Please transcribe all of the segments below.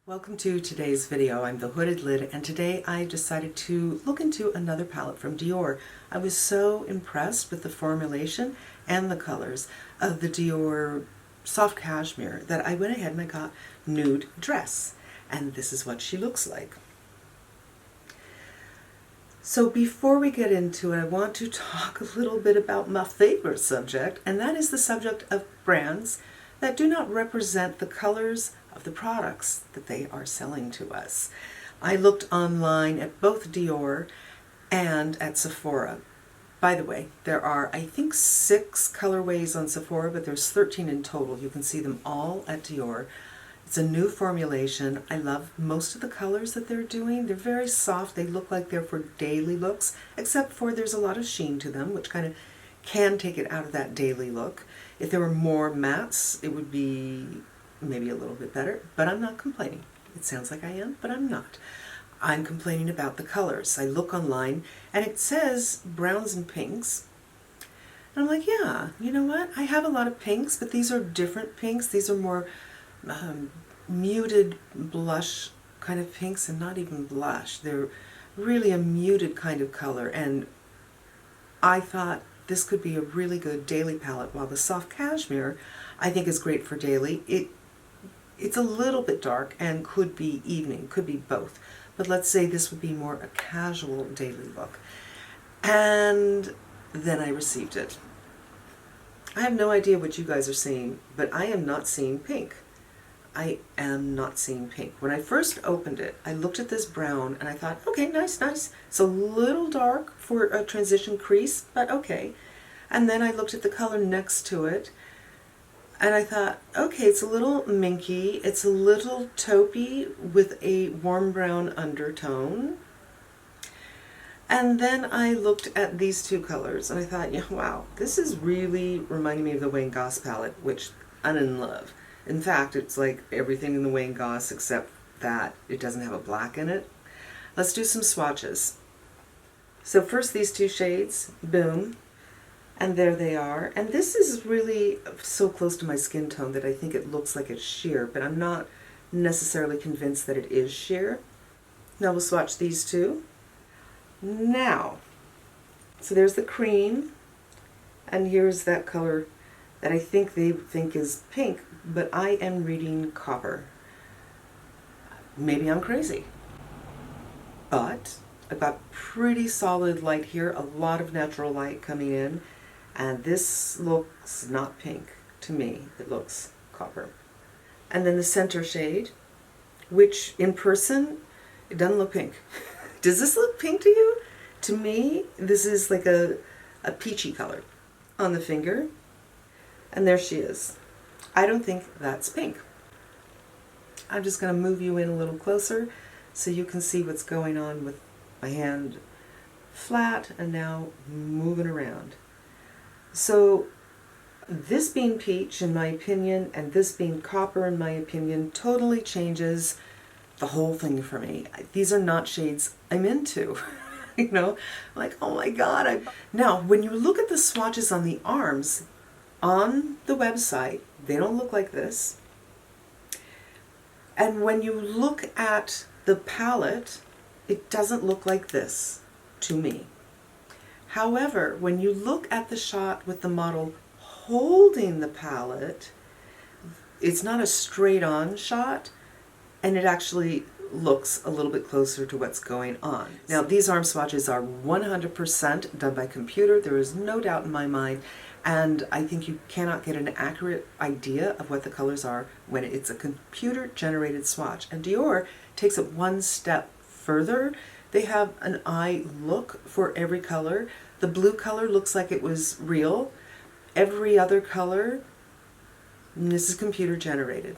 Welcome to today's video. I'm the Hooded Lid, and today I decided to look into another palette from Dior. I was so impressed with the formulation and the colors of the Dior Soft Cashmere that I went ahead and I got Nude Dress, and this is what she looks like. So before we get into it, I want to talk a little bit about my favorite subject, and that is the subject of brands that do not represent the colors of the products that they are selling to us. I looked online at both Dior and at Sephora. By the way, there are, I think, 6 colorways on Sephora, but there's 13 in total. You can see them all at Dior. It's a new formulation. I love most of the colors that they're doing. They're very soft. They look like they're for daily looks, except for there's a lot of sheen to them, which kind of can take it out of that daily look. If there were more mattes, it would be maybe a little bit better, but I'm not complaining. It sounds like I am, but I'm not. I'm complaining about the colors. I look online and it says browns and pinks. And I'm like, yeah, you know what? I have a lot of pinks, but these are different pinks. These are more muted blush kind of pinks, and not even blush. They're really a muted kind of color, and I thought this could be a really good daily palette, while the Soft Cashmere I think is great for daily. It's a little bit dark and could be evening, could be both. But let's say this would be more a casual daily look. And then I received it. I have no idea what you guys are seeing, but I am not seeing pink. I am not seeing pink. When I first opened it, I looked at this brown and I thought, okay, nice, nice. It's a little dark for a transition crease, but okay. And then I looked at the color next to it and I thought, okay, it's a little minky, it's a little taupey with a warm brown undertone. And then I looked at these two colors and I thought, yeah, wow, this is really reminding me of the Wayne Goss palette, which I'm in love. In fact, it's like everything in the Wayne Goss except that it doesn't have a black in it. Let's do some swatches. So first these two shades, boom. And there they are. And this is really so close to my skin tone that I think it looks like it's sheer, but I'm not necessarily convinced that it is sheer. Now we'll swatch these two. Now, so there's the cream, and here's that color that I think they think is pink, but I am reading copper. Maybe I'm crazy. But I've got pretty solid light here, a lot of natural light coming in. And this looks not pink to me, it looks copper. And then the center shade, which in person, it doesn't look pink. Does this look pink to you? To me, this is like a peachy color on the finger. And there she is. I don't think that's pink. I'm just going to move you in a little closer so you can see what's going on with my hand flat and now moving around. So this being peach, in my opinion, and this being copper, in my opinion, totally changes the whole thing for me. These are not shades I'm into. You know, like, oh my God. Now, when you look at the swatches on the arms, on the website, they don't look like this. And when you look at the palette, it doesn't look like this to me. However, when you look at the shot with the model holding the palette, it's not a straight-on shot, and it actually looks a little bit closer to what's going on. Now, these arm swatches are 100% done by computer. There is no doubt in my mind, and I think you cannot get an accurate idea of what the colors are when it's a computer-generated swatch. And Dior takes it one step further. They have an eye look for every color. The blue color looks like it was real. Every other color, this is computer generated.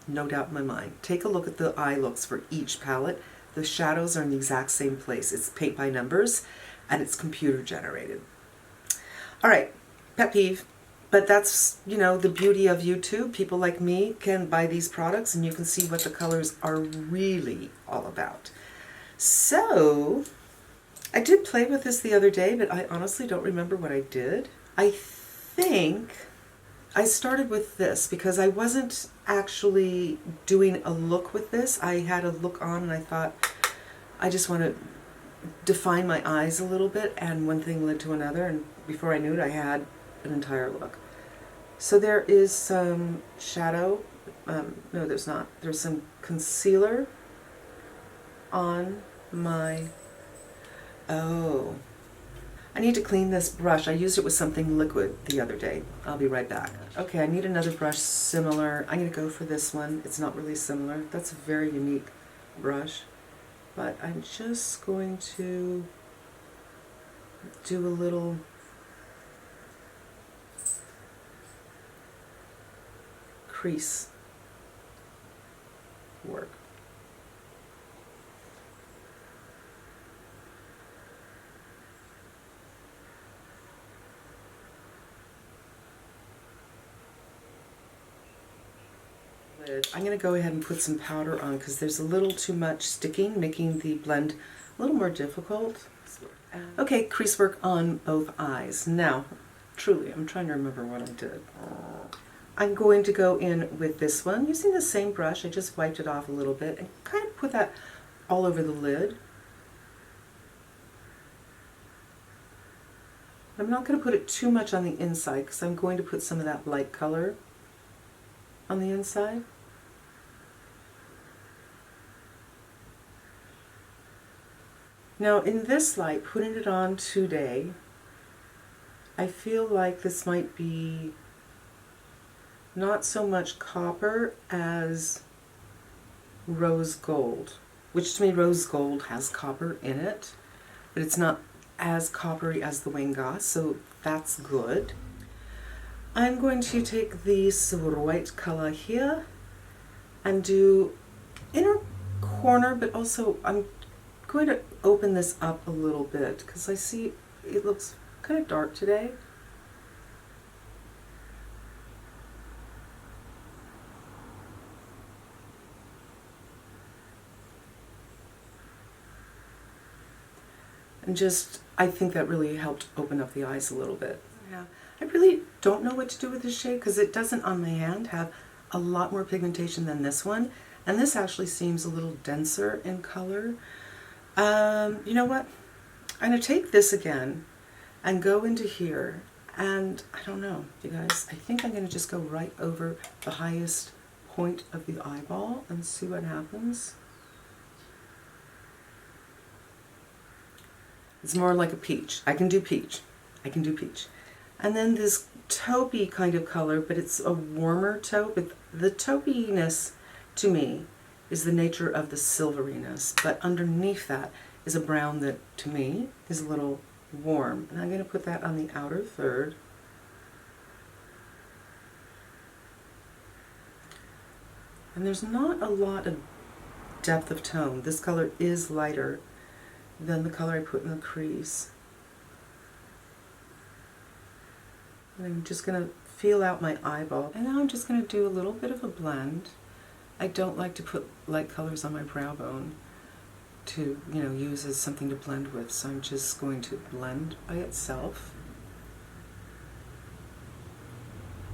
No doubt in my mind. Take a look at the eye looks for each palette. The shadows are in the exact same place. It's paint by numbers and it's computer generated. All right, pet peeve. But that's, you know, the beauty of YouTube. People like me can buy these products and you can see what the colors are really all about. So, I did play with this the other day, but I honestly don't remember what I did. I think I started with this because I wasn't actually doing a look with this. I had a look on and I thought, I just want to define my eyes a little bit, and one thing led to another, and before I knew it I had an entire look. So there is some shadow, no there's not, there's some concealer on my, oh, I need to clean this brush. I used it with something liquid the other day. I'll be right back. Okay, I need another brush similar. I'm going to go for this one. It's not really similar. That's a very unique brush. But I'm just going to do a little crease work. I'm going to go ahead and put some powder on because there's a little too much sticking, making the blend a little more difficult. Okay, crease work on both eyes. Now, truly, I'm trying to remember what I did. I'm going to go in with this one using the same brush. I just wiped it off a little bit and kind of put that all over the lid. I'm not going to put it too much on the inside because I'm going to put some of that light color on the inside. Now in this light, putting it on today, I feel like this might be not so much copper as rose gold, which to me rose gold has copper in it, but it's not as coppery as the Wayne Goss, so that's good. I'm going to take this white color here and do inner corner, but also I'm going to open this up a little bit because I see it looks kind of dark today. And just, I think that really helped open up the eyes a little bit. Yeah. I really don't know what to do with this shade because it doesn't on my hand have a lot more pigmentation than this one, and this actually seems a little denser in color. You know what? I'm going to take this again and go into here, and I don't know, you guys, I think I'm going to just go right over the highest point of the eyeball and see what happens. It's more like a peach. I can do peach. I can do peach. And then this taupey kind of color, but it's a warmer taupe. The taupiness, to me, is the nature of the silveriness, but underneath that is a brown that, to me, is a little warm. And I'm going to put that on the outer third. And there's not a lot of depth of tone. This color is lighter than the color I put in the crease. And I'm just going to feel out my eyeball. And now I'm just going to do a little bit of a blend. I don't like to put light colors on my brow bone to, you know, use as something to blend with, so I'm just going to blend by itself.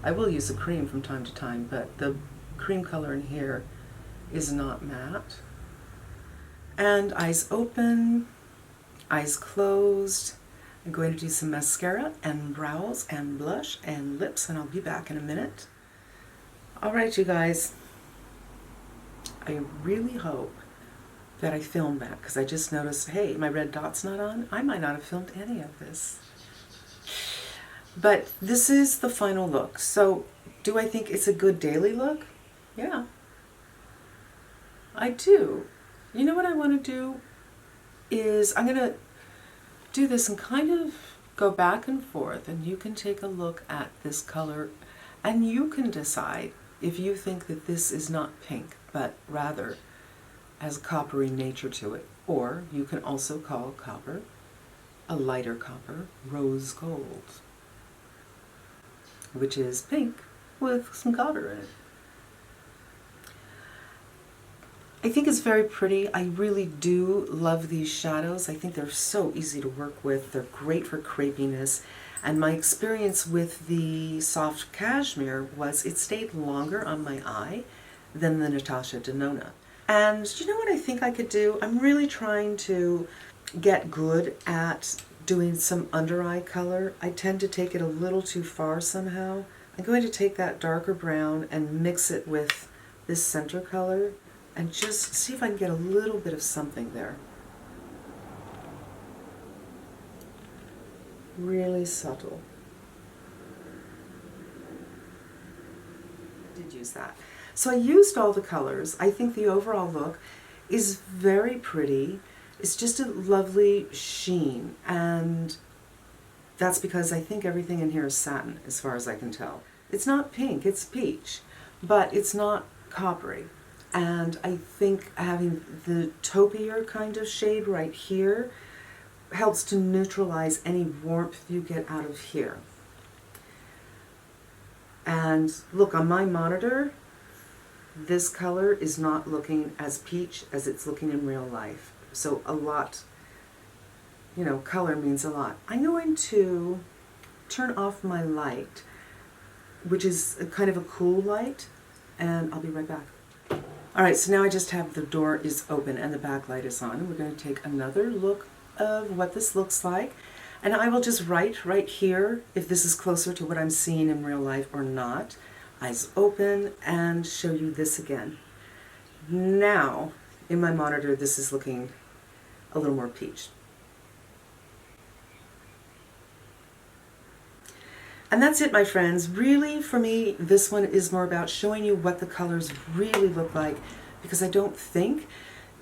I will use a cream from time to time, but the cream color in here is not matte. And eyes open, eyes closed. I'm going to do some mascara and brows and blush and lips, and I'll be back in a minute. Alright, you guys. I really hope that I filmed that, because I just noticed, hey, my red dot's not on. I might not have filmed any of this. But this is the final look. So, do I think it's a good daily look? Yeah. I do. You know what I want to do is I'm going to do this and kind of go back and forth, and you can take a look at this color and you can decide if you think that this is not pink, but rather has a coppery nature to it. Or you can also call copper, a lighter copper, rose gold, which is pink with some copper in it. I think it's very pretty. I really do love these shadows. I think they're so easy to work with. They're great for crepiness. And my experience with the soft cashmere was it stayed longer on my eye than the Natasha Denona. And you know what I think I could do? I'm really trying to get good at doing some under eye color. I tend to take it a little too far somehow. I'm going to take that darker brown and mix it with this center color and just see if I can get a little bit of something there. Really subtle. I did use that. So I used all the colors. I think the overall look is very pretty. It's just a lovely sheen, and that's because I think everything in here is satin, as far as I can tell. It's not pink, it's peach, but it's not coppery. And I think having the taupier kind of shade right here helps to neutralize any warmth you get out of here. And look, on my monitor, this color is not looking as peach as it's looking in real life. So a lot, you know, color means a lot. I'm going to turn off my light, which is a kind of a cool light, and I'll be right back. All right, so now I just have the door is open and the backlight is on. We're going to take another look of what this looks like, and I will just write right here if this is closer to what I'm seeing in real life or not. Eyes open, and show you this again. Now, in my monitor, this is looking a little more peach. And that's it, my friends. Really, for me, this one is more about showing you what the colors really look like, because I don't think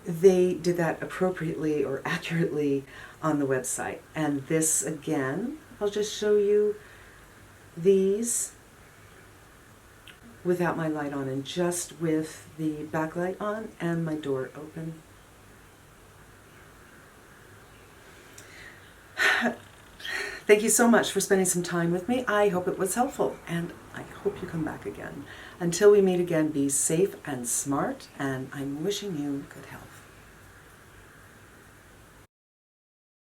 they did that appropriately or accurately on the website. And this, again, I'll just show you these without my light on and just with the backlight on and my door open. Thank you so much for spending some time with me. I hope it was helpful, and I hope you come back again. Until we meet again, be safe and smart, and I'm wishing you good health.